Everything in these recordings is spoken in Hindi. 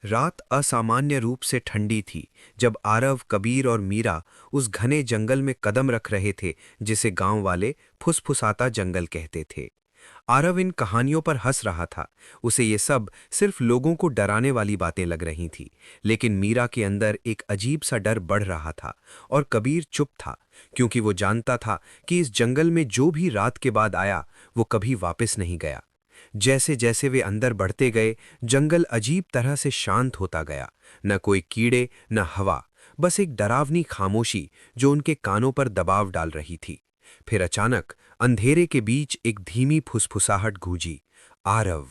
रात असामान्य रूप से ठंडी थी जब आरव, कबीर और मीरा उस घने जंगल में कदम रख रहे थे जिसे गांव वाले फुसफुसाता जंगल कहते थे। आरव इन कहानियों पर हंस रहा था। उसे ये सब सिर्फ लोगों को डराने वाली बातें लग रही थी, लेकिन मीरा के अंदर एक अजीब सा डर बढ़ रहा था। और कबीर चुप था, क्योंकि वो जानता था कि इस जंगल में जो भी रात के बाद आया वो कभी वापस नहीं गया। जैसे जैसे वे अंदर बढ़ते गए, जंगल अजीब तरह से शांत होता गया। न कोई कीड़े, न हवा, बस एक डरावनी खामोशी जो उनके कानों पर दबाव डाल रही थी। फिर अचानक अंधेरे के बीच एक धीमी फुसफुसाहट गूंजी, आरव।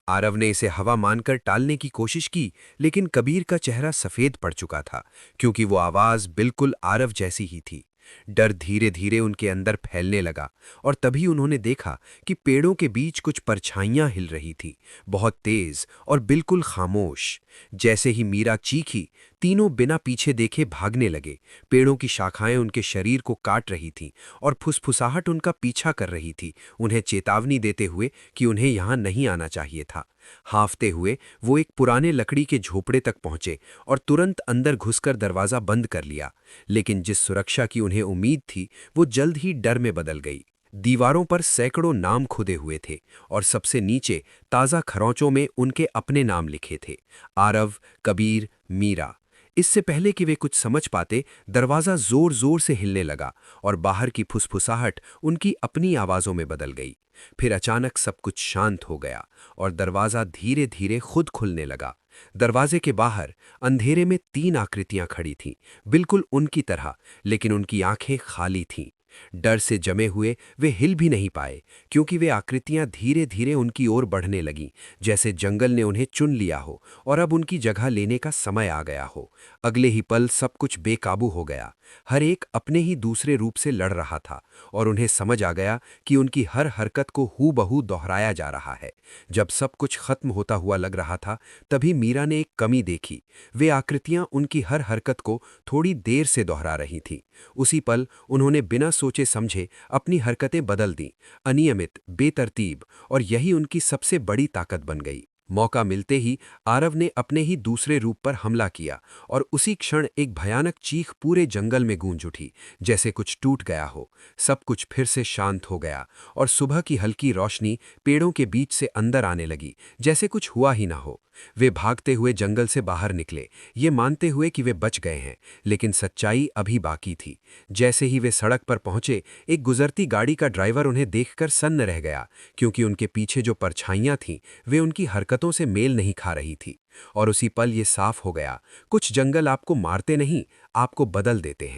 आरव ने इसे हवा मानकर टालने की कोशिश की, लेकिन कबीर का चेहरा सफेद पड़ चुका था, क्योंकि वो आवाज बिल्कुल आरव जैसी ही थी। डर धीरे धीरे उनके अंदर फैलने लगा, और तभी उन्होंने देखा कि पेड़ों के बीच कुछ परछाइयां हिल रही थी, बहुत तेज और बिल्कुल खामोश। जैसे ही मीरा चीखी, तीनों बिना पीछे देखे भागने लगे। पेड़ों की शाखाएं उनके शरीर को काट रही थीं, और फुसफुसाहट उनका पीछा कर रही थी, उन्हें चेतावनी देते हुए कि उन्हें यहां नहीं आना चाहिए था। हाँफते हुए वो एक पुराने लकड़ी के झोपड़े तक पहुंचे और तुरंत अंदर घुसकर दरवाजा बंद कर लिया। लेकिन जिस सुरक्षा की उन्हें उम्मीद थी, वो जल्द ही डर में बदल गई। दीवारों पर सैकड़ों नाम खुदे हुए थे, और सबसे नीचे ताज़ा खरोंचों में उनके अपने नाम लिखे थे, आरव, कबीर, मीरा। इससे पहले कि वे कुछ समझ पाते, दरवाज़ा जोर जोर से हिलने लगा, और बाहर की फुसफुसाहट उनकी अपनी आवाज़ों में बदल गई। फिर अचानक सब कुछ शांत हो गया, और दरवाज़ा धीरे धीरे खुद खुलने लगा। दरवाजे के बाहर अंधेरे में तीन आकृतियां खड़ी थीं, बिल्कुल उनकी तरह, लेकिन उनकी आंखें खाली थीं। डर से जमे हुए वे हिल भी नहीं पाए, क्योंकि वे आकृतियां धीरे धीरे उनकी ओर बढ़ने लगीं, जैसे जंगल ने उन्हें चुन लिया हो और अब उनकी जगह लेने का समय आ गया हो। अगले ही पल सब कुछ बेकाबू हो गया। हर एक अपने ही दूसरे रूप से लड़ रहा था, और उन्हें समझ आ गया कि उनकी हर हरकत को हूबहू दोहराया जा रहा है। जब सब कुछ खत्म होता हुआ लग रहा था, तभी मीरा ने एक कमी देखी। वे आकृतियां उनकी हर हरकत को थोड़ी देर से दोहरा रही थीं। उसी पल उन्होंने बिना सोचे समझे अपनी हरकतें बदल दीं, अनियमित, बेतरतीब, और यही उनकी सबसे बड़ी ताकत बन गई। मौका मिलते ही आरव ने अपने ही दूसरे रूप पर हमला किया, और उसी क्षण एक भयानक चीख पूरे जंगल में गूंज उठी, जैसे कुछ टूट गया हो। सब कुछ फिर से शांत हो गया, और सुबह की हल्की रोशनी पेड़ों के बीच से अंदर आने लगी, जैसे कुछ हुआ ही ना हो। वे भागते हुए जंगल से बाहर निकले, ये मानते हुए कि वे बच गए हैं, लेकिन सच्चाई अभी बाकी थी। जैसे ही वे सड़क पर पहुंचे, एक गुजरती गाड़ी का ड्राइवर उन्हें देखकर सन्न रह गया, क्योंकि उनके पीछे जो परछाइयां थीं वे उनकी हरकतों से मेल नहीं खा रही थी। और उसी पल ये साफ हो गया, कुछ जंगल आपको मारते नहीं, आपको बदल देते हैं।